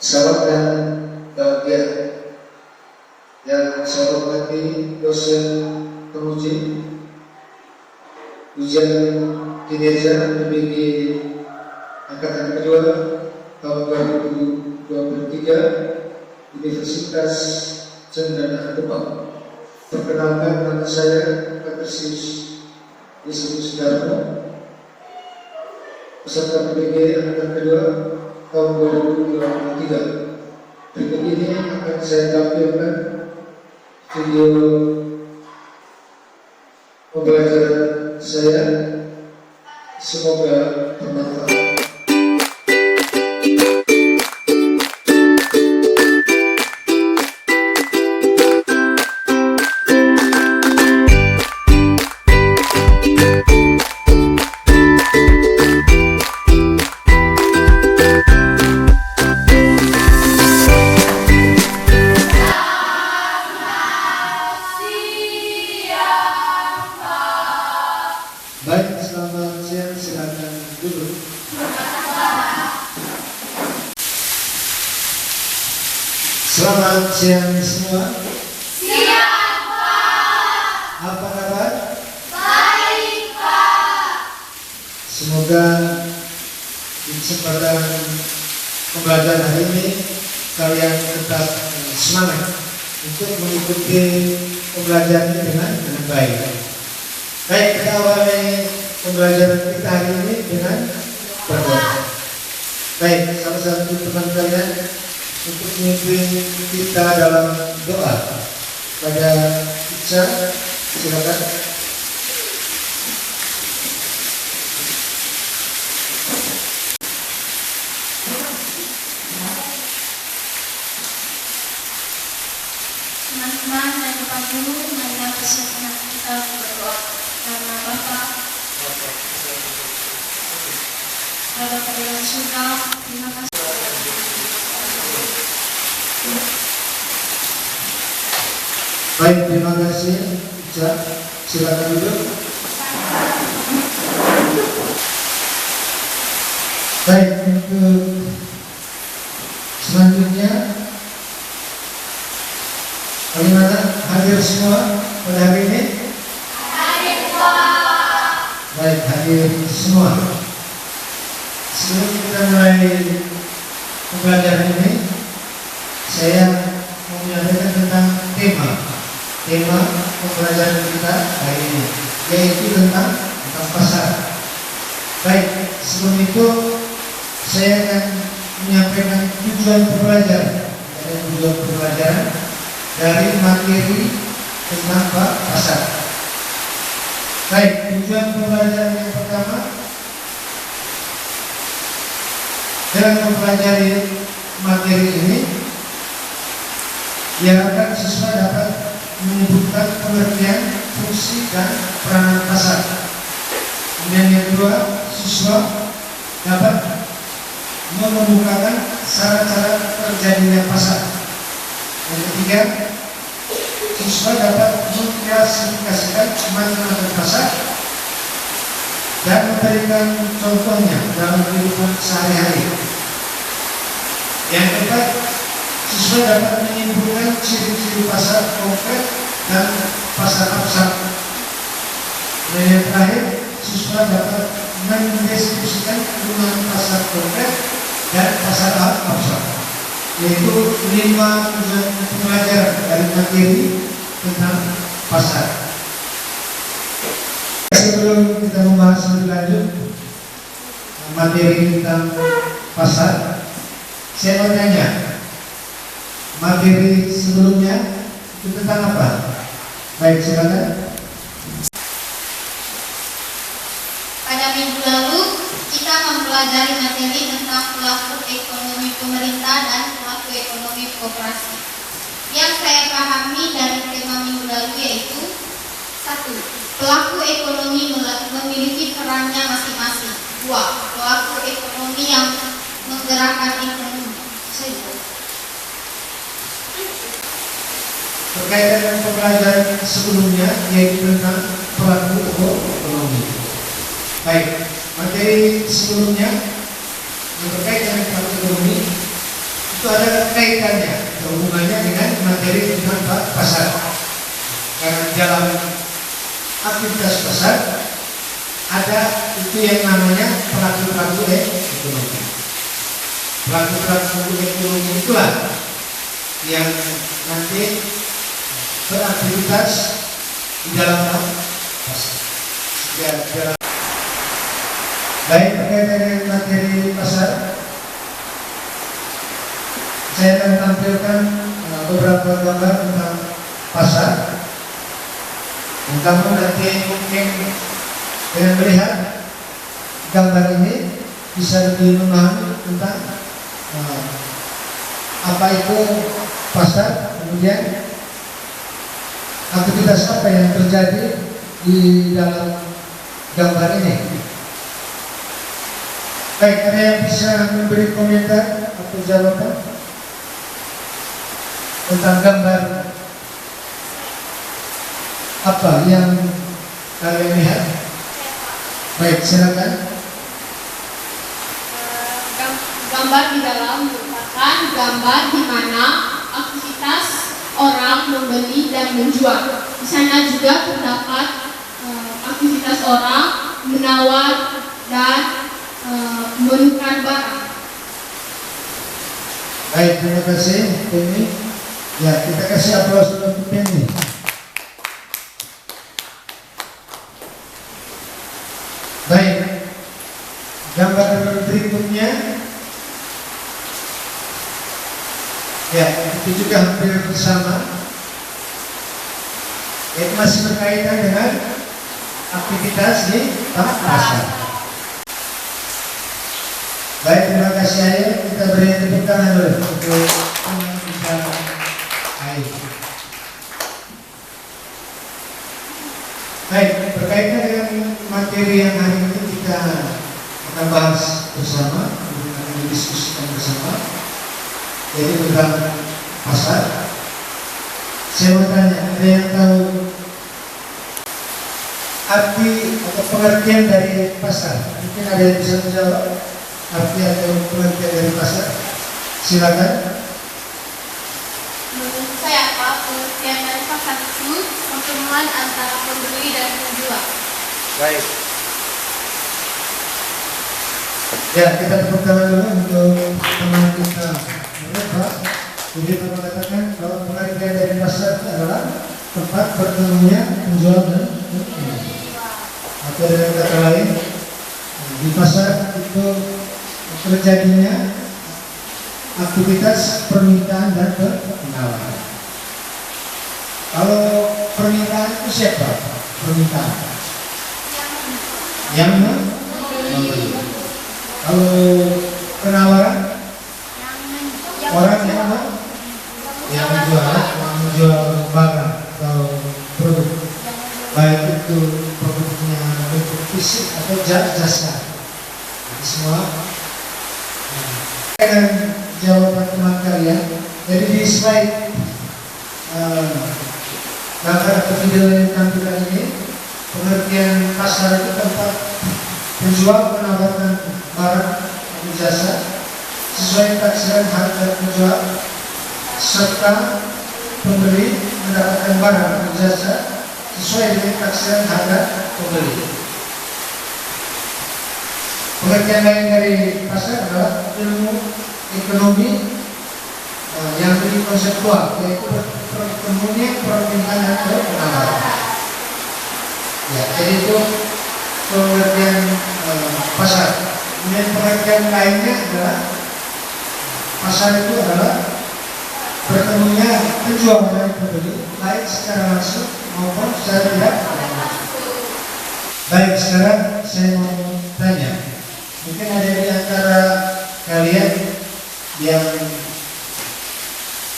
Selamat dan bahagia yang saya hormati dosen penguji ujian kinerja PBG angkatan kedua tahun 2023 Universitas Cendana Kupang. Perkenalkan, nama saya Patrisius Yesus Sudarmo, peserta PBG angkatan kedua tahun 2023. Berikut ini akan saya tampilkan video pembelajaran saya. Semoga bermanfaat. Baik, selamat siang, silakan duduk. Selamat siang semua. Siang, Pak. Apa kabar? Baik, Pak. Semoga di kesempatan pembelajaran hari ini kalian tetap semangat untuk mengikuti pembelajaran ini dengan baik. Baik, kita awali pembelajaran kita hari ini dengan berdoa. Baik, salah satu teman kalian untuk memimpin kita dalam doa pada Ica, silakan. Teman-teman dan Bapak Guru, marilah bersama kita berdoa. Karena Bapak yang surga, terima kasih. Baik, terima kasih Ica, silakan duduk. Baik, untuk selanjutnya bagaimana hadir semua pada hari ini? Hadir, Pak. Baik, hadir semua. Sebelum kita mulai pembelajaran ini, saya mau menyampaikan tentang tema pembelajaran kita hari ini, yaitu tentang pasar. Baik, sebelum itu saya akan menyampaikan tujuan pembelajaran dari materi tentang pasar. Baik, tujuan pembelajaran yang pertama, dengan mempelajari materi ini diharapkan siswa dapat menyebutkan pengertian, fungsi, dan peranan pasar. Kemudian yang kedua, siswa dapat mengemukakan cara-cara terjadinya pasar. Yang ketiga, siswa dapat mengklasifikasikan macam-macam pasar dan memberikan contohnya dalam kehidupan sehari-hari. Yang keempat, siswa dapat menyimpulkan ciri-ciri pasar konkret dan pasar abstrak. Dan yang terakhir, siswa dapat mendeskripsikan penggunaan pasar konkret dan pasar abstrak. Yaitu 5 tujuan pembelajaran dari materi tentang pasar. Sebelum kita membahas lebih lanjut materi tentang pasar, saya mau tanya, materi sebelumnya itu tentang apa? Baik, silakan. Pada minggu lalu, kita mempelajari materi tentang pelaku ekonomi pemerintah dan pelaku ekonomi koperasi. Yang saya pahami dari tema minggu lalu yaitu 1. Pelaku ekonomi memiliki perannya masing-masing. 2. Pelaku ekonomi yang menggerakkan ekonomi. Terkait dengan pembelajaran sebelumnya, yaitu tentang pelaku ekonomi. Baik, materi sebelumnya yang terkait dengan pelaku ekonomi itu ada kaitannya, hubungannya dengan materi tentang pasar. Karena dalam aktivitas pasar ada itu yang namanya pelaku-pelaku ekonomi. Pelaku-pelaku ekonomi itulah yang nanti beraktivitas di dalam pasar. Baik, berkaitan dengan materi pasar, saya akan tampilkan beberapa gambar tentang pasar. Dan kamu nanti mungkin dengan melihat gambar ini bisa lebih memahami tentang apa itu pasar, kemudian aktivitas apa yang terjadi di dalam gambar ini. Baik, ada yang bisa memberi komentar atau jawaban tentang gambar apa yang kalian lihat? Baik, silakan. Gambar di dalam merupakan gambar di mana aktivitas orang membeli dan menjual. Di sana juga terdapat aktivitas orang menawar dan menukar barang. Baik, terima kasih Penny. Ya, kita kasih aplaus untuk Penny. Baik, gambar berikutnya. Ya, itu juga hampir bersama. Itu masih berkaitan dengan aktivitas di pasar. Baik, terima kasih Ayu. Kita beri tepuk tangan dulu untuk pembicara Ayu. Baik, berkaitan dengan materi yang hari ini kita akan bahas bersama, akan didiskusikan bersama, yaitu tentang pasar. Saya mau tanya, ada yang tahu arti atau pengertian dari pasar? Mungkin ada yang bisa menjawab arti atau pengertian dari pasar? Silakan. Menurut saya pengertian dari pasar itu pertemuan antara pembeli dan penjual. Baik. Ya, kita tepuk tangan dulu untuk teman kita Pak. Jadi kita mengatakan bahwa pengertian dari pasar itu adalah tempat bertemunya penjual dan pembeli. Atau dengan kata lain, di pasar itu terjadinya aktivitas permintaan dan penawaran. Kalau permintaan itu siapa? Permintaan yang membeli. Kalau penawaran orang yang menjual barang atau produk, baik itu produknya bentuk fisik atau jasa. Jadi semua dengan jawaban teman kalian. Jadi di slide gambar atau video yang tampilkan ini, pengertian pasar itu tempat penjual menawarkan barang atau jasa sesuai taksiran harga penjual, serta pembeli mendapatkan barang atau jasa sesuai dengan taksiran harga pembeli. Pengertian lain dari pasar adalah ilmu ekonomi yang lebih konseptual, yaitu pertemuannya permintaan dan penawaran. Ya, jadi itu pengertian pasar. Kemudian pengertian lainnya adalah pasar itu adalah bertemunya penjual dan pembeli, baik secara langsung maupun secara tidak langsung. Baik, sekarang saya mau tanya, mungkin ada di antara kalian yang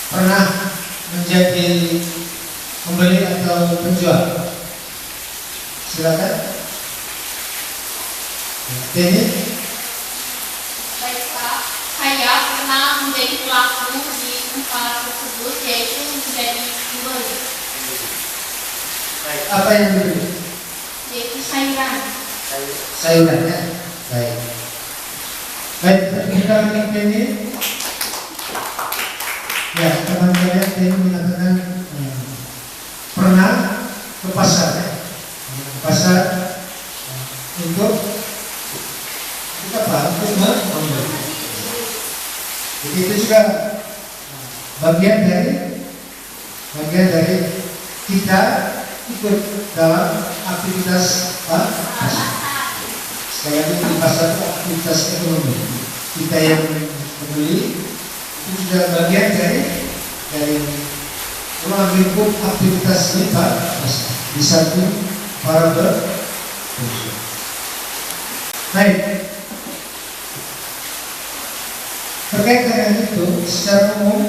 pernah menjadi pembeli atau penjual? Silakan. Ini. Baik Pak, saya pernah menjadi pelaku di tempat tersebut, yaitu menjadi pembeli. Baik. Apa yang dibeli? Yaitu sayuran. Sayuran ya. Baik. Baik, kita ini Jadi itu juga bagian dari kita ikut dalam aktivitas pasar. Sekali lagi di pasar itu aktivitas ekonomi. Kita yang membeli itu juga bagian dari mengambil aktivitas ini pasar. Di samping para berkonsumen. Baik. Terkait dengan itu, secara umum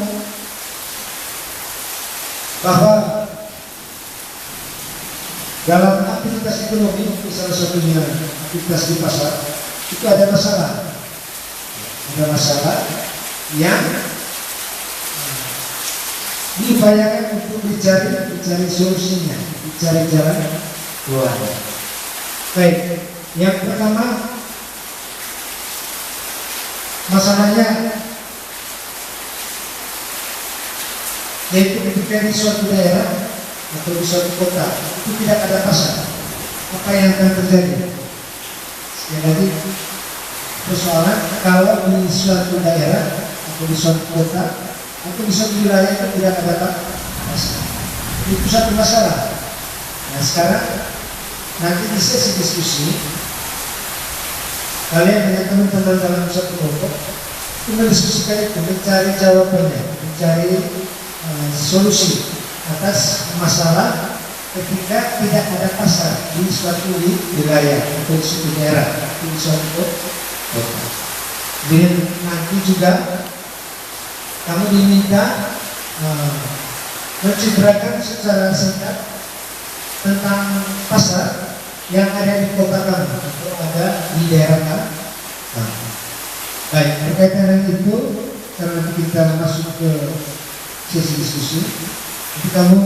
bahwa dalam aktivitas ekonomi, salah satunya aktivitas di pasar, itu ada masalah yang diupayakan untuk dicari solusinya, dicari jalan keluar. Baik, yang pertama masalahnya yaitu ketika di suatu daerah atau di suatu kota itu tidak ada pasar, apa yang akan terjadi? Sekali lagi, persoalan kalau di suatu daerah atau di suatu kota atau di suatu wilayah itu tidak ada pasar, itu satu masalah. Nah sekarang nanti di sesi diskusi kalian dengan teman-teman dalam satu kelompok itu mendiskusikan itu, mencari jawabannya, mencari solusi atas masalah ketika tidak ada pasar di suatu wilayah atau di suatu daerah atau di suatu kota. Dan nanti juga kamu diminta menceritakan secara singkat tentang pasar yang ada di kota kamu atau ada di daerah kamu. Baik, berkaitan dengan itu, karena kita masuk ke sesi diskusi, jadi kamu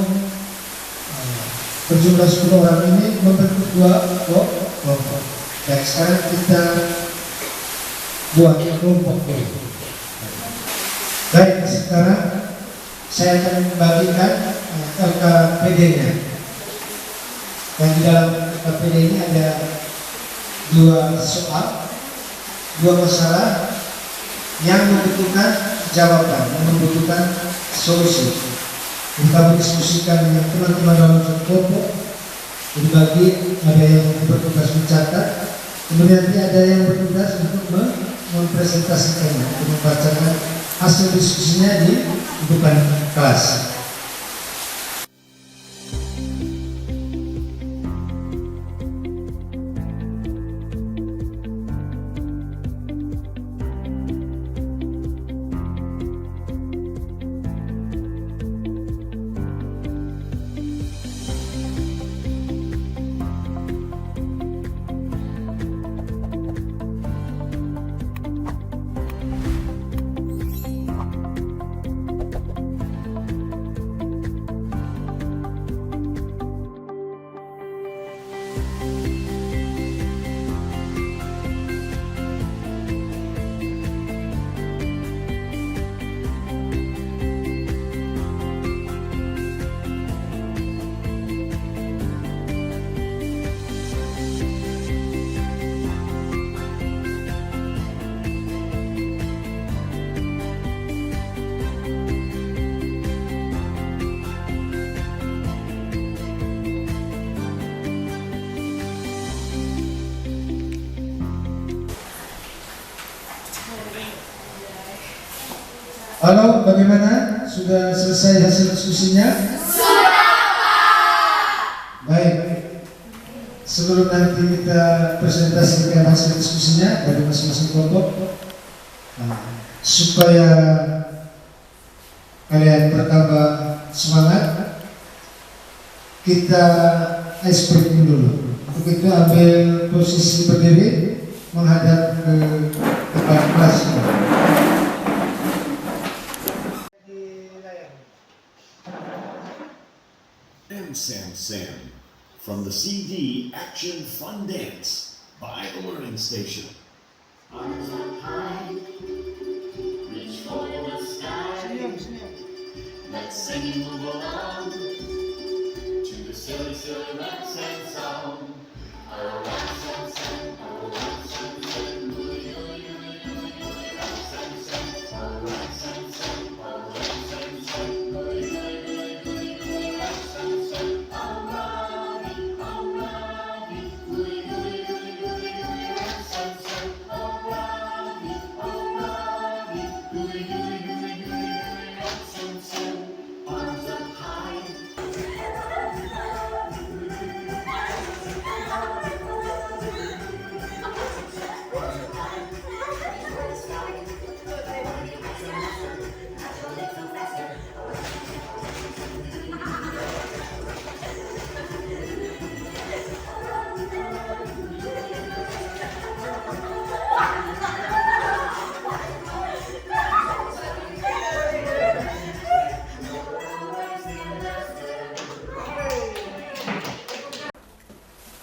berjumlah 10 orang ini membentuk 2 kelompok. Baik, sekarang kita buat kelompok dulu. Baik, sekarang saya akan membagikan LKPD-nya. Dan di dalam LKPD ini ada 2 soal, 2 masalah yang membutuhkan jawaban, yang membutuhkan solusi. Kita mendiskusikan dengan teman-teman dalam satu kelompok. Dibagi, ada yang bertugas mencatat, kemudian nanti ada yang bertugas untuk mempresentasikannya, untuk membacakan hasil diskusinya di depan kelas. Halo, bagaimana? Sudah selesai hasil diskusinya? Sudah, Pak. Baik. Sebelum nanti kita presentasikan hasil diskusinya dari masing-masing kelompok, supaya kalian bertambah semangat, kita ice breaking dulu. Untuk itu ambil posisi berdiri menghadap ke depan kelas. Sam Sam from the CD Action Fun Dance by the Learning Station. Arms up high, reach for the sky. Let's sing and move along to the silly, silly rock and song. Oh, rock and song, oh, rock and song, rock and song, oh, rock Gooey, gooey, gooey, gooey, gooey, red Sam Sam, arms up high.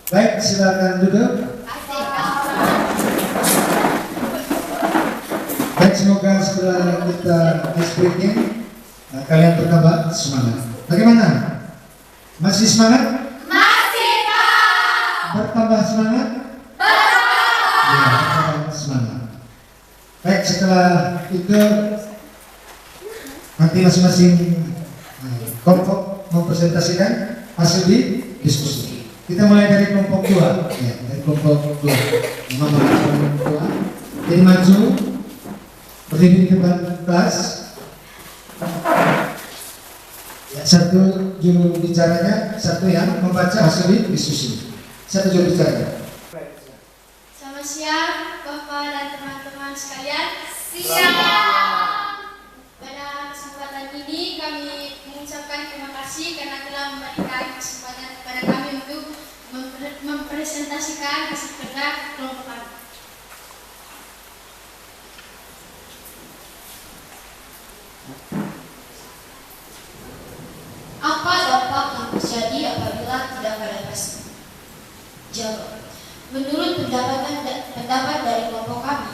Baik, silakan duduk. Baik, semoga setelah kita ice breaking, kalian bertambah semangat. Bagaimana? Masih semangat? Masih, Pak. Bertambah semangat? Ya, bertambah semangat. Baik, setelah itu nanti masing-masing kelompok mempresentasikan hasil di diskusi. Kita mulai dari kelompok 2, ya, dari kelompok 2. Mama kelompok 2. Jadi maju, berdiri di depan kelas. Ya, satu juru bicaranya, satu yang membaca hasil diskusi. Satu juru bicaranya. Selamat siang, Bapak dan teman-teman sekalian. Siang. Pada kesempatan ini kami mengucapkan terima kasih karena telah memberikan kesempatan kepada kami untuk mempresentasikan hasil kerja kelompok kami. Apa dampak yang terjadi apabila tidak ada pasar? Jawab. Menurut pendapat dari kelompok kami,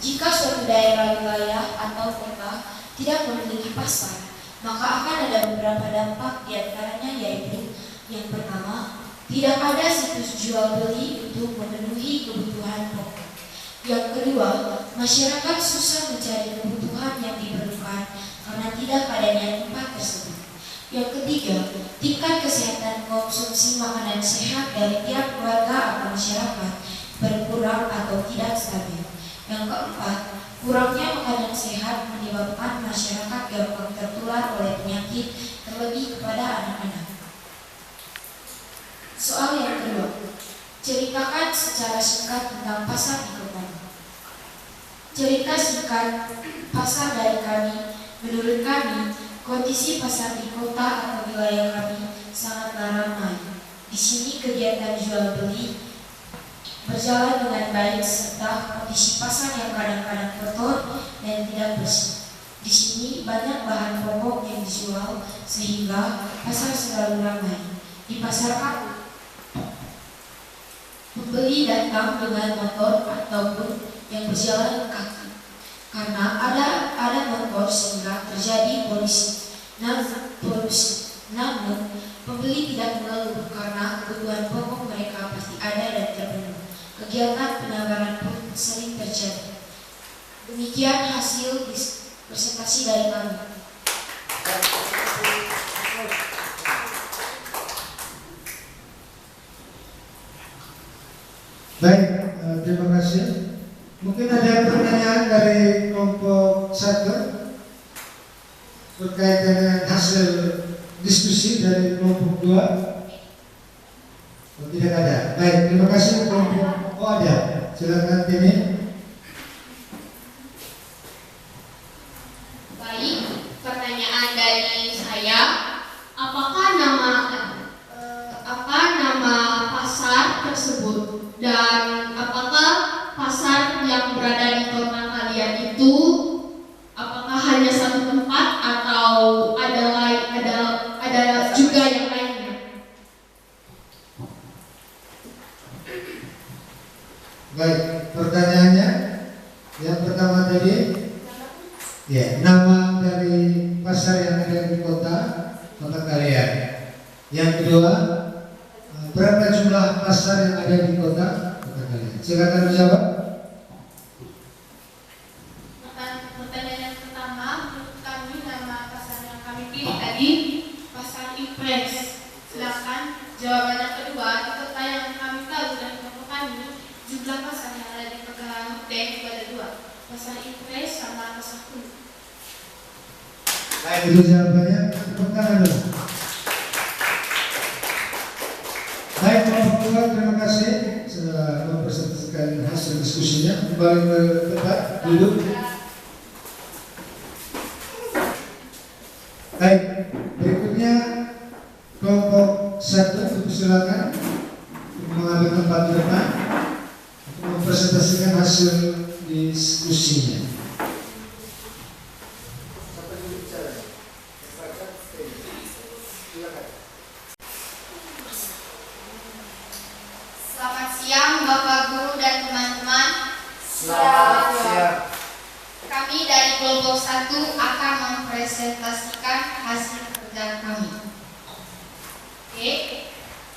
jika suatu daerah, wilayah atau kota tidak memiliki pasar, maka akan ada beberapa dampak, diantaranya yaitu yang pertama, tidak ada situs jual beli untuk memenuhi kebutuhan pokok. Yang kedua, masyarakat susah mencari kebutuhan yang diperlukan karena tidak adanya tempat tersebut. Yang ketiga, tingkat kesehatan konsumsi makanan sehat dari tiap keluarga atau masyarakat berkurang atau tidak stabil. Yang keempat, kurangnya makanan sehat menyebabkan masyarakat gampang tertular oleh penyakit, terlebih kepada anak-anak. Soal yang kedua, ceritakan secara singkat tentang pasar di kota. Cerita singkat pasar dari kami, menurut kami, kondisi pasar di kota atau wilayah kami sangatlah ramai. Di sini kegiatan jual beli berjalan dengan baik serta kondisi pasar yang kadang-kadang kotor dan tidak bersih. Di sini banyak bahan pokok yang dijual sehingga pasar selalu ramai. Di pasar kami, pembeli datang dengan motor ataupun yang berjalan kaki karena ada motor sehingga terjadi polusi. Namun pembeli tidak mengeluh karena kebutuhan pokok mereka pasti ada dan terpenuhi. Kegiatan penawaran pun sering terjadi. Demikian hasil presentasi dari kami. Baik, terima kasih. Mungkin ada pertanyaan dari kelompok 1 terkait dengan hasil diskusi dari kelompok 2. Oh, tidak ada. Baik, terima kasih kelompok. Oh, ada. Silakan ini. Baik, pertanyaan dari saya, apakah nama pasar tersebut dan apakah pasar yang berada di kota kalian itu apakah hanya satu tempat atau ada juga yang lainnya? Baik, pertanyaannya yang pertama tadi, ya, nama dari pasar yang ada di kota kalian. Yang kedua, berapa jumlah pasar yang ada di kota kalian? Silakan menjawab. Pertanyaan yang pertama, menurut kami nama pasar yang kami pilih tadi Pasar Impres. Sedangkan jawaban yang kedua, di kota yang kami tahu dan kelompok kami, jumlah pasar yang ada di Pekalongan itu ada 2, Pasar Impres sama Pasar Kulu. Baik, itu jawabannya. Tepuk tangan dulu. Baik, kelompok kedua, terima kasih sudah mempresentasikan hasil diskusinya. Kembali ke tempat duduk. Baik, berikutnya kelompok 1 silakan mengambil tempat di depan untuk mempresentasikan hasil diskusinya. Selamat siang Bapak Guru dan teman-teman. Selamat siang. Kami dari kelompok 1 akan mempresentasikan hasil kerja kami. Oke,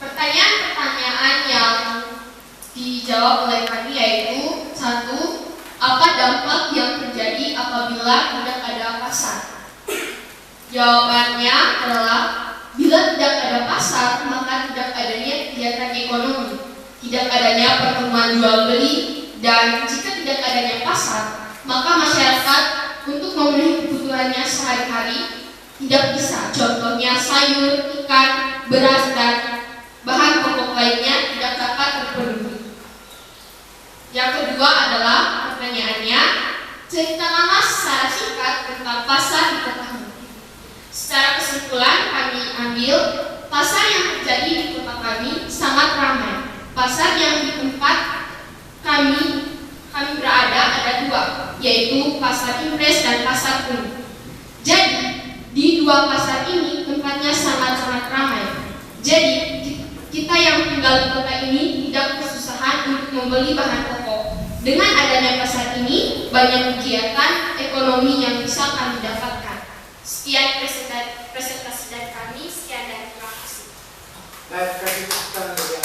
pertanyaan-pertanyaan yang dijawab oleh kami yaitu 1. Apa dampak yang terjadi apabila tidak ada pasar? Jawabannya adalah bila tidak ada pasar, maka tidak adanya kegiatan ekonomi, tidak adanya pertemuan jual beli, dan jika tidak adanya pasar, maka masyarakat untuk memenuhi kebutuhannya sehari-hari tidak bisa. Contohnya sayur, ikan, beras, dan bahan pokok lainnya tidak dapat terpenuhi. Yang kedua adalah pertanyaannya, ceritakanlah secara singkat tentang pasar di kota. Secara kesimpulan kami ambil pasar yang terjadi di kota kami sangat ramai. Pasar yang di tempat kami berada ada 2, yaitu pasar impres dan pasar kuning. Jadi di 2 pasar ini tempatnya sangat-sangat ramai. Jadi kita yang tinggal di kota ini tidak kesusahan untuk membeli bahan pokok. Dengan adanya pasar ini banyak kegiatan ekonomi yang bisa kami dapatkan. Sekian presentasi dari kami. Sekian dan terima kasih. Baik, kasih tangan dulu ya.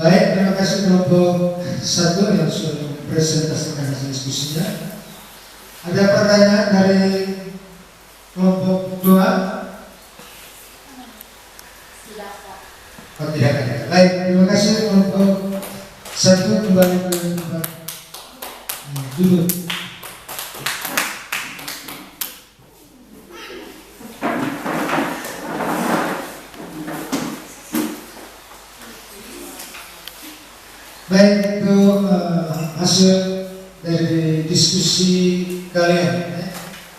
Baik, terima kasih kelompok 1 yang sudah mempresentasikan hasil diskusinya. Ada pertanyaan dari kelompok 2? Oh, tidak ada. Baik, terima kasih kelompok 1 kembali ke tempat duduk. Baik, itu hasil dari diskusi kalian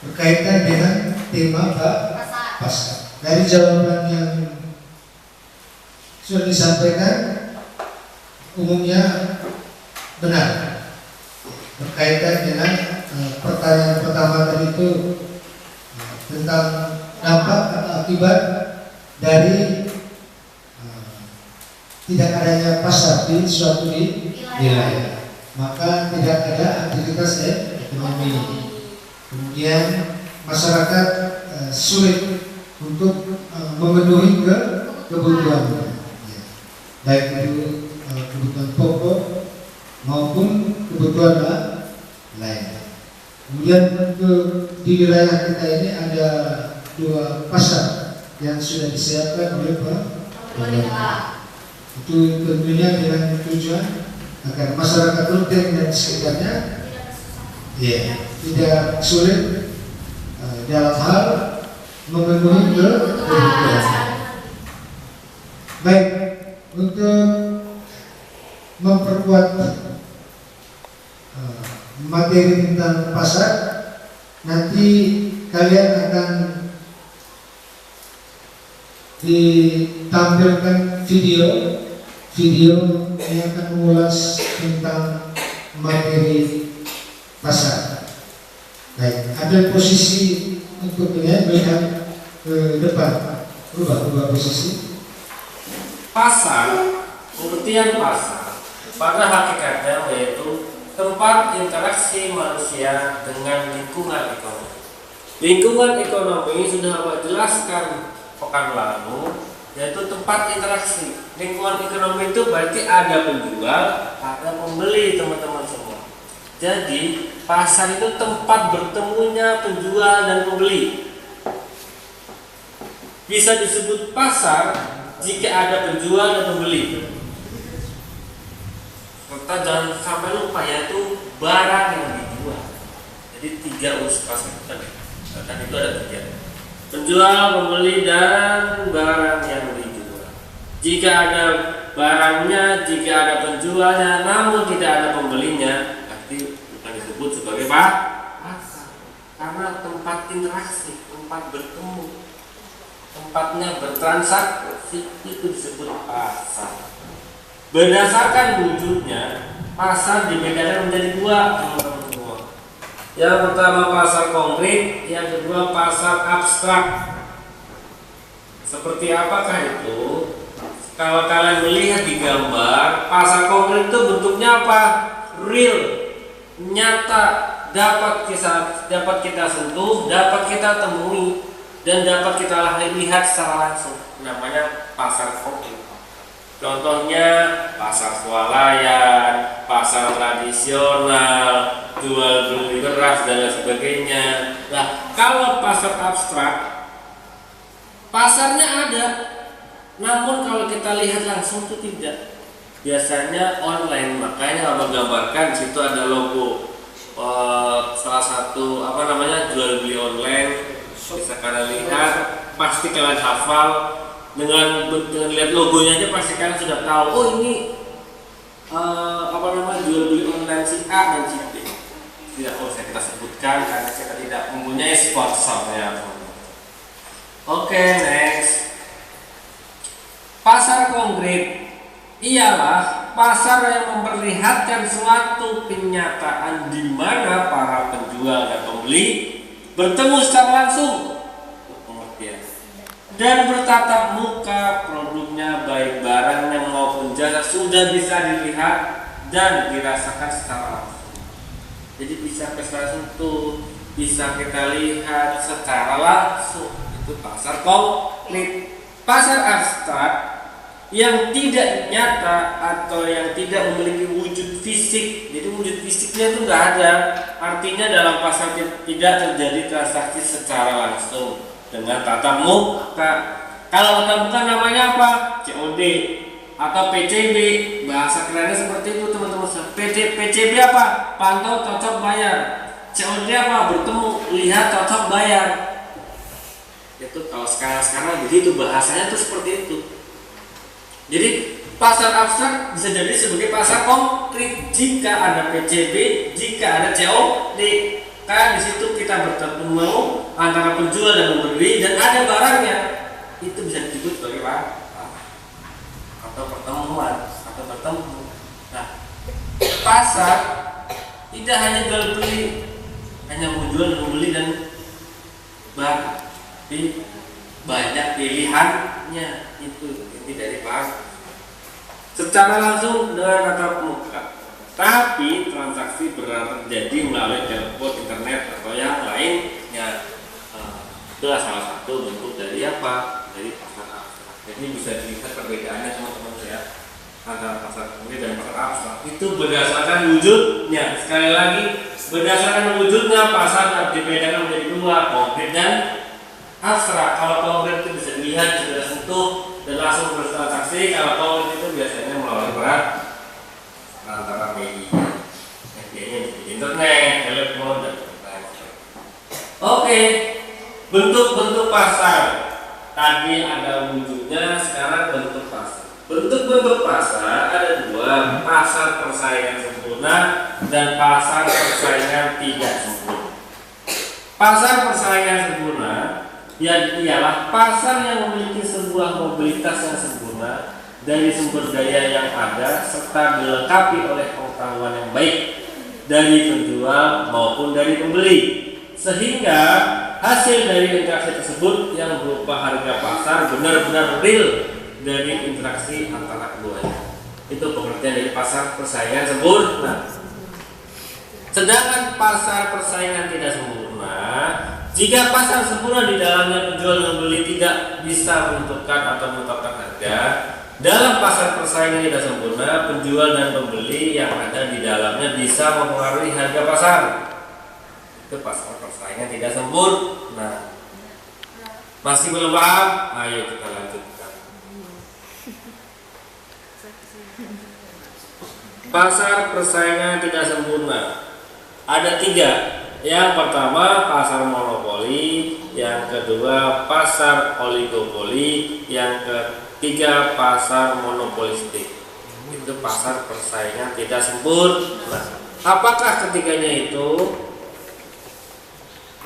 berkaitan dengan tema pasar. Dari jawaban yang sudah disampaikan umumnya benar berkaitan dengan pertanyaan pertama tadi itu tentang dampak atau akibat dari tidak adanya pasar di suatu wilayah, maka tidak ada aktivitas ekonomi. Kemudian masyarakat sulit untuk memenuhi kebutuhan, baik itu kebutuhan pokok maupun kebutuhan lain. Kemudian untuk di wilayah kita ini ada 2 pasar yang sudah disiapkan oleh pemerintah. Itu tentunya dengan tujuan agar masyarakat Ruteng dan sekitarnya tidak sulit dalam hal memenuhi kebutuhan. Baik, untuk memperkuat materi tentang pasar, nanti kalian akan ditampilkan video yang akan mengulas tentang materi pasar. Baik, ambil posisi untuk melihat ke depan, rubah posisi. Pasar, pengertian pasar pada hakikatnya yaitu tempat interaksi manusia dengan lingkungan ekonomi. Lingkungan ekonomi sudah Bapak jelaskan pekan lalu, yaitu tempat interaksi. Lingkungan ekonomi itu berarti ada penjual, ada pembeli, teman-teman semua. Jadi pasar itu tempat bertemunya penjual dan pembeli. Bisa disebut pasar jika ada penjual dan pembeli. serta jangan sampai lupa yaitu barang yang dijual. Jadi 3 unsur pasar kan itu ada 3. Penjual, pembeli, dan barang yang dijual. Jika ada barangnya, jika ada penjualnya, namun tidak ada pembelinya, berarti bukan disebut sebagai pasar. Karena tempat interaksi, tempat bertemu, tempatnya bertransaksi, itu disebut pasar. Berdasarkan wujudnya, pasar dibedakan menjadi 2, teman-teman semua. Yang pertama pasar konkret, yang kedua pasar abstrak. Seperti apakah itu? Kalau kalian melihat di gambar, pasar konkret itu bentuknya apa? Real, nyata, dapat kita sentuh, dapat kita temui, dan dapat kita lihat secara langsung. Namanya pasar konkret. Contohnya pasar swalayan, pasar tradisional, jual beli beras dan lain sebagainya. Nah, kalau pasar abstrak, pasarnya ada, namun kalau kita lihat langsung itu tidak. Biasanya online, makanya abang gambarkan di situ ada logo salah satu jual beli online. Bisa kalian lihat, pasti kalian hafal. Dengan lihat logonya aja pasti kalian sudah tahu. Oh ini jual beli online si A dan si B. Tidak usah kita sebutkan karena kita tidak mempunyai sponsornya. Oke, next. Pasar konkret ialah pasar yang memperlihatkan suatu kenyataan di mana para penjual dan pembeli bertemu secara langsung dan bertatap muka. Produknya baik barangnya maupun jasa sudah bisa dilihat dan dirasakan secara langsung. Jadi bisa kita sentuh, bisa kita lihat secara langsung. Itu pasar konkret. Pasar abstrak yang tidak nyata atau yang tidak memiliki wujud fisik. Jadi wujud fisiknya itu nggak ada. Artinya dalam pasar tidak terjadi transaksi secara langsung dengan tatap muka. Kalau tatap muka namanya apa? COD atau PCB. Bahasa kerennya seperti itu, teman-teman. PCB apa? Pantau, cocok, bayar. COD apa? Bertemu, lihat, cocok, bayar. Itu kalau sekarang begitu bahasanya tuh seperti itu. Jadi pasar abstrak bisa jadi sebagai pasar konkret jika ada PCB, jika ada COD. Karena di situ kita bertemu antara penjual dan pembeli dan ada barangnya, itu bisa disebut sebagai pasar atau pertemuan atau bertemu. Nah, pasar tidak hanya jual beli, hanya menjual dan membeli dan barang, tapi banyak pilihannya. Itu inti dari pasar. Secara langsung dengan tatap muka. Tapi transaksi terjadi melalui telepon, internet atau yang lainnya. Itulah salah satu bentuk dari apa? Dari pasar abstrak. Jadi bisa dilihat perbedaannya teman-teman ya antara pasar konkret dan pasar abstrak. Itu berdasarkan wujudnya. Sekali lagi, berdasarkan wujudnya pasar dibedakan menjadi 2, konkret dan abstrak. Kalau konkret itu bisa dilihat, bisa sentuh dan langsung bertransaksi. Kalau konkret itu biasanya melalui peran antara media di internet, telepon, dan lain-lain. Oke, bentuk-bentuk pasar tadi ada wujudnya, sekarang bentuk pasar. Bentuk-bentuk pasar ada 2, pasar persaingan sempurna dan pasar persaingan tidak sempurna. Pasar persaingan sempurna ialah pasar yang memiliki sebuah mobilitas yang sempurna dari sumber daya yang ada serta dilengkapi oleh pengetahuan yang baik dari penjual maupun dari pembeli, sehingga hasil dari interaksi tersebut yang berupa harga pasar benar-benar real dari interaksi antara keduanya. Itu pengertian dari pasar persaingan sempurna. Sedangkan pasar persaingan tidak sempurna, jika pasar sempurna di dalamnya penjual dan pembeli tidak bisa menentukan atau menetapkan harga. Dalam pasar persaingan tidak sempurna, penjual dan pembeli yang ada di dalamnya bisa mempengaruhi harga pasar. Itu pasar persaingan tidak sempurna. Masih belum paham? Ayo kita lanjutkan. Pasar persaingan tidak sempurna. Ada 3. Yang pertama pasar monopoli, yang kedua pasar oligopoli, yang ketiga pasar monopolistik. Itu pasar persaingan tidak sempurna. Apakah ketiganya itu?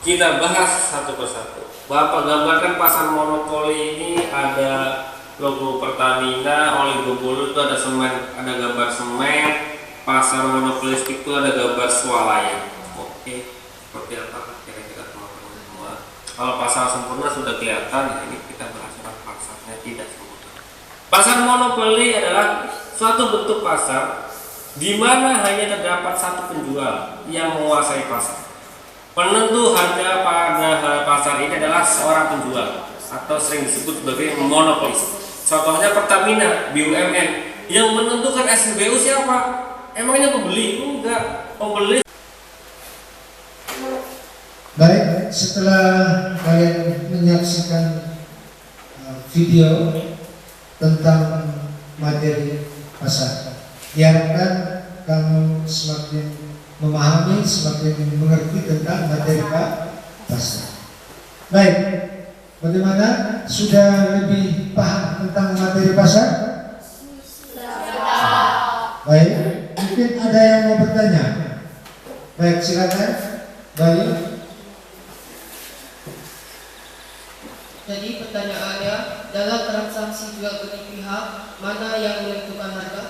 Kita bahas satu persatu. Bapak gambarkan pasar monopoli ini ada logo Pertamina, oligopoli itu ada semen, ada gambar semen. Pasar monopolistik itu ada gambar swalayan. Oke, seperti apa kira-kira teman-teman semua? Kalau pasar sempurna sudah kelihatan, ini kita bahas tentang pasarnya tidak sempurna. Pasar monopoli adalah suatu bentuk pasar di mana hanya terdapat satu penjual yang menguasai pasar. Penentu harga pada pasar ini adalah seorang penjual atau sering disebut sebagai monopolis. Contohnya Pertamina, BUMN. Yang menentukan SPBU siapa? Emangnya pembeli? Enggak, pembeli. Baik, setelah kalian menyaksikan video tentang materi pasar, diharapkan kamu semakin memahami, semakin mengerti tentang materi pasar. Baik, bagaimana? Sudah lebih paham tentang materi pasar? Baik, mungkin ada yang mau bertanya. Baik, silakan. Baik. Jadi pertanyaannya, dalam transaksi jual beli pihak, mana yang menentukan harga?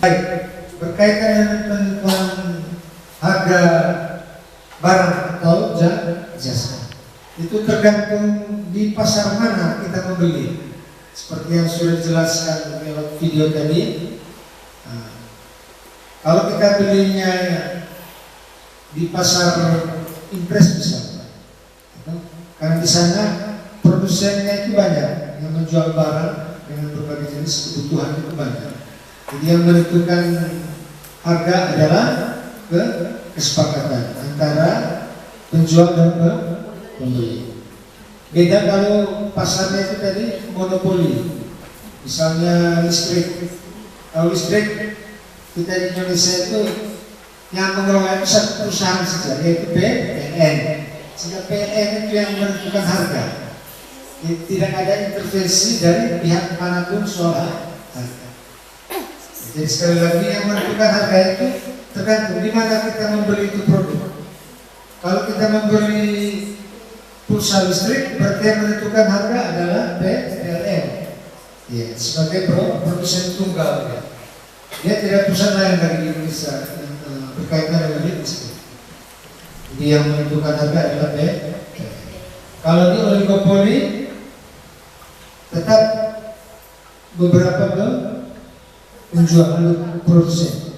Baik, berkaitan dengan penentuan harga barang atau jasa, itu tergantung di pasar mana kita membeli. Seperti yang sudah dijelaskan lewat video tadi, kalau kita belinya di pasar impres misalnya, karena di sana produsennya itu banyak yang menjual barang dengan berbagai jenis kebutuhan itu banyak. Jadi yang menentukan harga adalah kesepakatan antara penjual dan pembeli. Beda kalau pasarnya itu tadi monopoli, misalnya listrik. Kalau listrik kita di Indonesia itu yang mengelola satu perusahaan saja, yaitu PLN. Sehingga PLN itu yang menentukan harga. Tidak ada intervensi dari pihak manapun soal harga. Jadi sekali lagi yang menentukan harga itu tergantung di mana kita membeli itu produk. Kalau kita membeli pulsa listrik, berarti yang menentukan harga adalah PLN. Ya, sebagai produsen tunggal. Ya. Dia tidak perusahaan lain dari Indonesia yang berkaitan dengan listrik. Jadi yang menentukan harga adalah PLN. Kalau di oligopoli, tetap beberapa penjual produsen.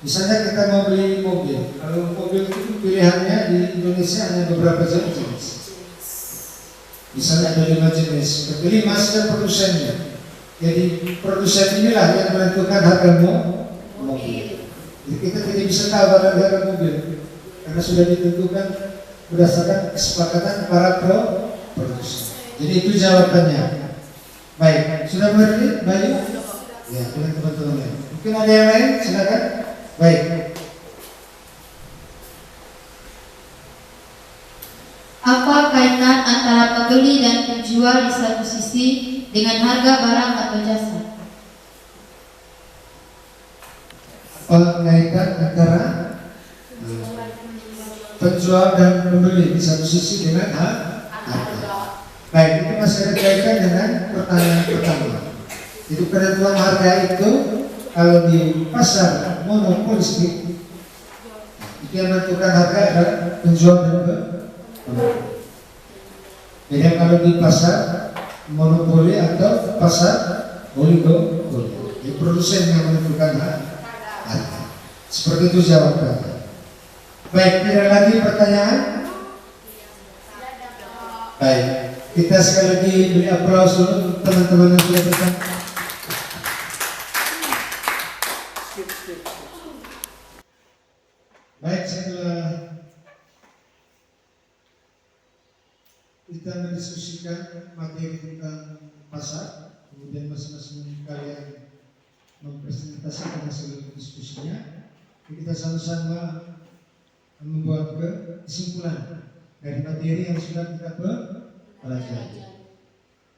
Misalnya kita mau beli mobil, kalau mobil itu pilihannya di Indonesia hanya beberapa jenis. Misalnya ada 5 jenis, kelima sudah produsennya. Jadi produsen inilah yang menentukan harga mobil. Jadi kita tidak bisa tahu harga mobil karena sudah ditentukan berdasarkan kesepakatan para produsen. Jadi itu jawabannya. Baik, sudah mengerti? Baik. Ya, dengan teman-teman. Mungkin ada yang lain, silakan. Baik. Apa kaitan antara pembeli dan penjual di satu sisi dengan harga barang atau jasa? Apa kaitan antara penjual dan pembeli di satu sisi dengan harga? Baik, itu masih ada kaitan dengan pertanyaan pertama. Jadi penentuan harga itu kalau di pasar monopolistik itu yang menentukan harga adalah penjual dan pembeli. Beda kalau di pasar monopoli atau pasar oligopoli, di produsen yang menentukan harga. Seperti itu jawabannya. Baik, tidak lagi pertanyaan? Baik, kita sekali lagi beri aplaus dulu teman-teman yang sudah bertanya. Baik, setelah kita mendiskusikan materi tentang pasar, kemudian masing-masing kalian mempresentasikan kita seluruh diskusinya. Kita sama-sama membuat kesimpulan dari materi yang sudah kita pelajari.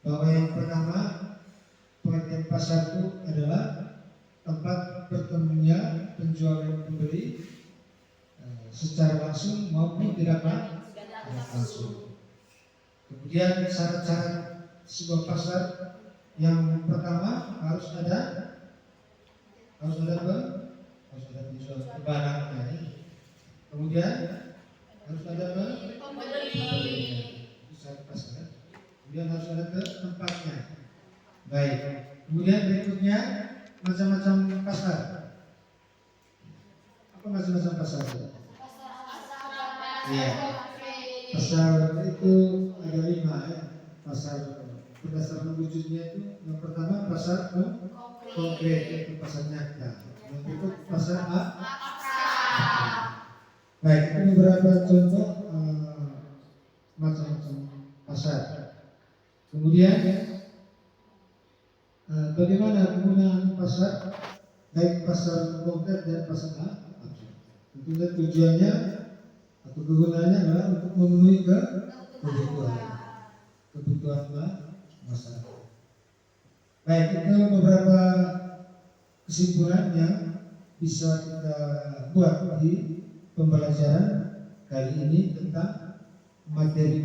Bahwa yang pertama, pengertian pasar itu adalah tempat bertemunya penjual dan pembeli secara langsung maupun tidak langsung. Kemudian syarat-syarat sebuah pasar yang pertama harus ada penjual barangnya. Kemudian harus ada pembeli. Syarat pasar. Kemudian harus ada ke tempatnya. Baik. Kemudian berikutnya macam-macam pasar. Apa macam-macam pasar? Iya. Pasar itu ada 5 ya. Pasar berdasarkan wujudnya itu yang pertama pasar konkret, itu pasar nyata. Yang berikut pasar baik, ini beberapa contoh macam-macam pasar. Kemudian bagaimana penggunaan pasar, baik pasar konkret dan pasar abstrak. Tentunya tujuannya atau kegunaannya adalah untuk memenuhi kebutuhan masyarakat. Baik, itu beberapa kesimpulan yang bisa kita buat di pembelajaran kali ini tentang materi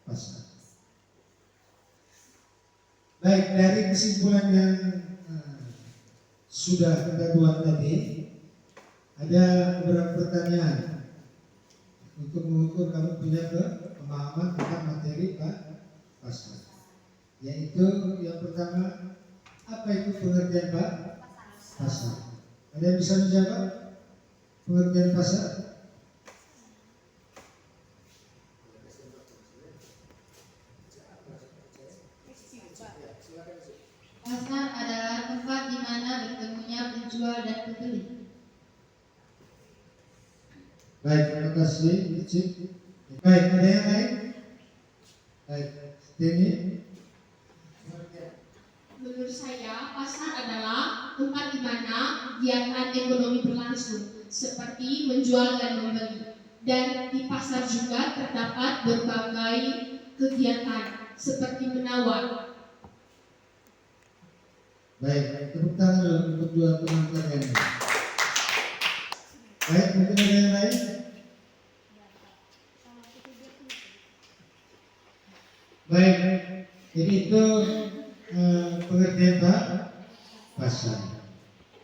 pasar. Baik, dari kesimpulan yang sudah kita buat tadi, ada beberapa pertanyaan untuk mengukur kamu punya pemahaman tentang materi pasar. Yaitu yang pertama, apa itu pengertian pasar? Ada yang bisa menjawab pengertian pasar? Pasar adalah tempat di mana bertemunya penjual dan pembeli. Baik, terima kasih, Cik. Baik, ada yang lain? Baik, ini. Menurut saya, pasar adalah tempat di mana kegiatan ekonomi berlangsung, seperti menjual dan membeli. Dan di pasar juga terdapat berbagai kegiatan, seperti menawar. Baik, tepuk tangan dulu untuk dua teman kalian. Baik, mungkin ada yang lain? Baik, jadi itu pengertian pasar.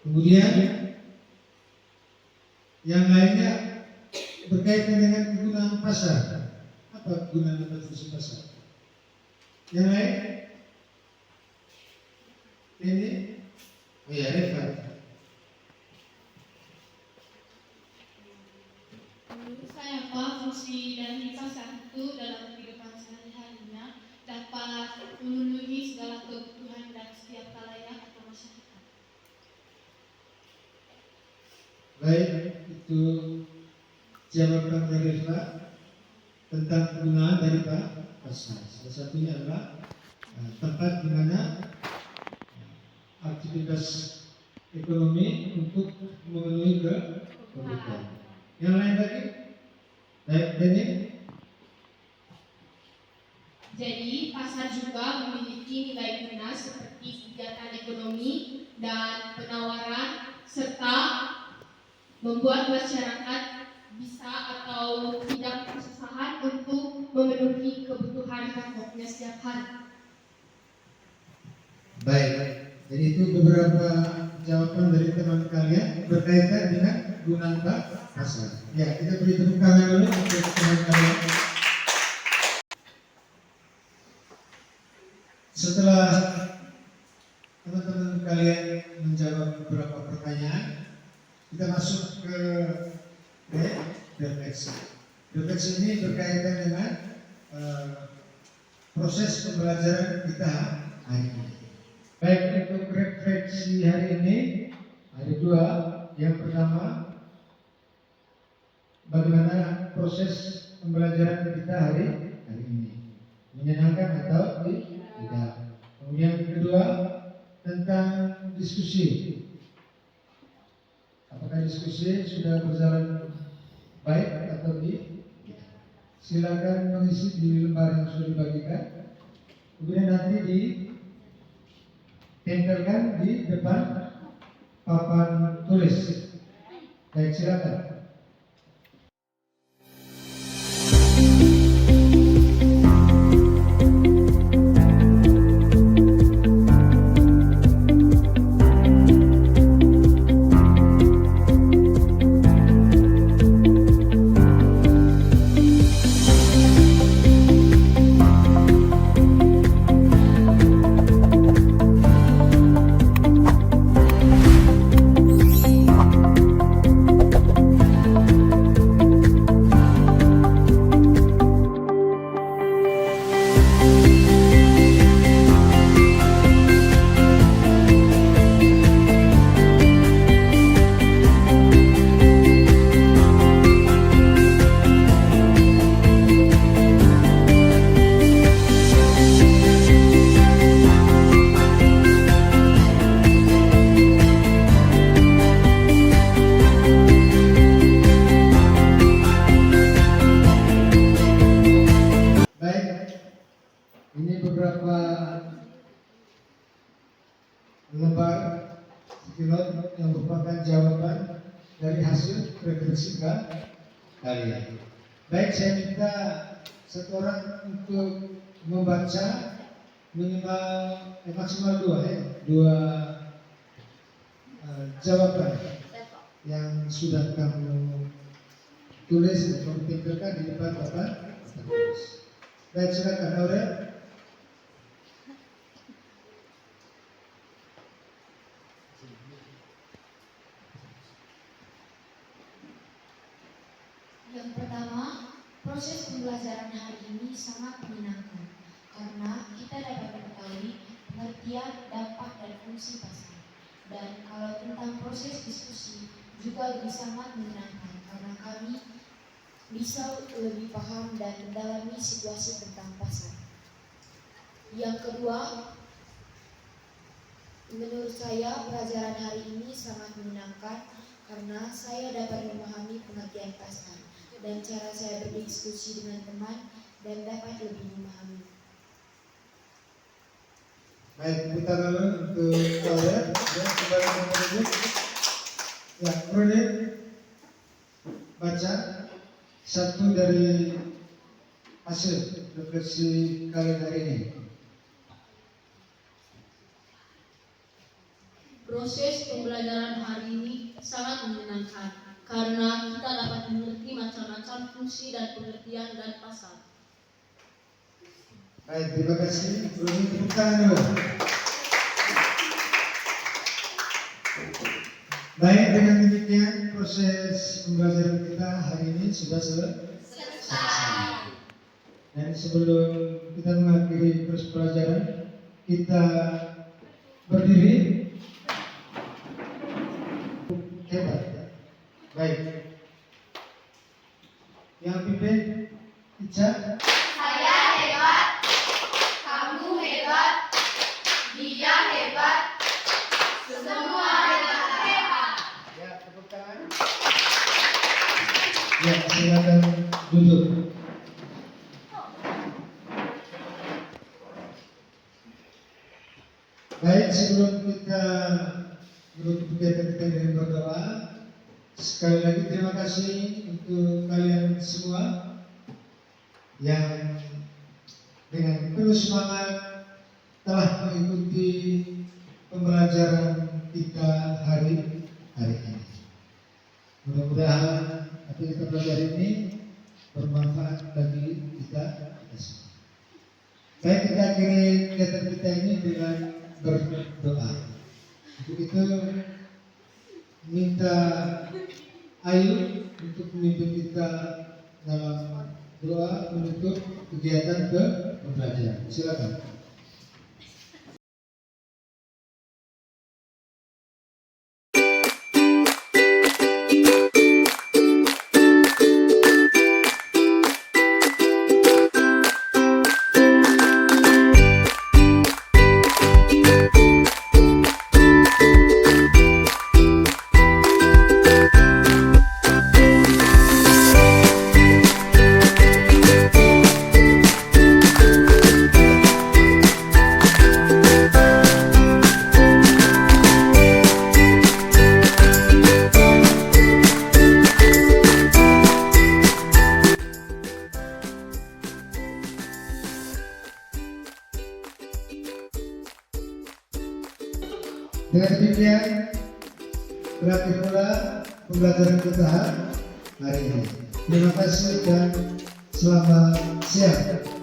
Kemudian yang lainnya berkaitan dengan kegunaan pasar. Apa kegunaan definisi pasar? Yang lain? Ini? Oh ya, Reva. Menurut saya, fungsi dari pasar itu dalam kehidupan sehari-harinya dapat memenuhi segala kebutuhan dan setiap kalayak atau masyarakat. Baik, itu jawaban dari Reva tentang kegunaan dari pasar. Salah satunya adalah tempat di mana aktivitas ekonomi untuk memenuhi kebutuhan. Yang lain lagi? Baik, Deni. Jadi, pasar juga memiliki nilai guna seperti kegiatan ekonomi dan penawaran, serta membuat masyarakat bisa atau tidak kesusahan untuk memenuhi kebutuhan pokoknya setiap hari. Baik. Jadi itu beberapa jawaban dari teman kalian berkaitan dengan kegunaan pasar. Ya, kita beri tepuk tangan dulu untuk teman kalian. Setelah teman-teman kalian menjawab beberapa pertanyaan, kita masuk ke refleksi. Refleksi ini berkaitan dengan proses pembelajaran kita hari ini. Baik, untuk refleksi hari ini ada dua. Yang pertama, bagaimana proses pembelajaran kita hari ini, menyenangkan atau tidak. Kemudian yang kedua, tentang diskusi. Apakah diskusi sudah berjalan baik atau tidak? Silakan mengisi di lembar yang sudah dibagikan. Kemudian nanti ditempelkan di depan papan tulis. Baik, silakan. Ini beberapa lembar pilot yang merupakan jawaban dari hasil refleksi kalian. Baik, saya minta satu orang untuk membaca minimal maksimal dua jawaban yang sudah kamu tulis atau tampilkan di depan papan tulis. Baik, silakan Aurel. Yang pertama, proses pembelajaran hari ini sangat menyenangkan karena kita dapat mengetahui pengertian, dampak, dan fungsi pasar. Dan kalau tentang proses diskusi juga lebih sangat menyenangkan karena kami bisa lebih paham dan mendalami situasi tentang pasar. Yang kedua, menurut saya pelajaran hari ini sangat menyenangkan karena saya dapat memahami pengertian pasar dan cara saya berdiskusi dengan teman dan dapat lebih memahami. Baik, kita lalu untuk Aurel dan kembali menunjuk. Ya, Rudi, baca satu dari hasil refleksi kalian hari ini. Proses pembelajaran hari ini sangat menyenangkan karena kita dapat mengerti macam-macam fungsi dan pengertian dan pasar. Baik, terima kasih. Rudi, tepuk tangan dulu. Baik, dengan demikian proses pembelajaran kita hari ini sudah selesai. Dan sebelum kita mengakhiri proses pelajaran, kita berdiri. Hebat. Baik. Yang pimpin, Ica. Saya hebat, kamu hebat, dia hebat, semua hebat. Ya, tepuk tangan. Ya, silakan duduk. Baik, sebelum kita menutup kegiatan kita dengan berdoa, sekali lagi terima kasih untuk kalian semua yang dengan penuh semangat telah mengikuti pembelajaran kita hari ini. Mudah-mudahan apa yang kita pelajari ini bermanfaat bagi kita semua. Baik, kita akhiri kegiatan kita ini dengan berdoa. Untuk itu minta Ayu untuk memimpin kita dalam doa menutup kegiatan pembelajaran. Silakan. Demikian berarti pula pembelajaran kita hari ini. Terima kasih dan selamat siang.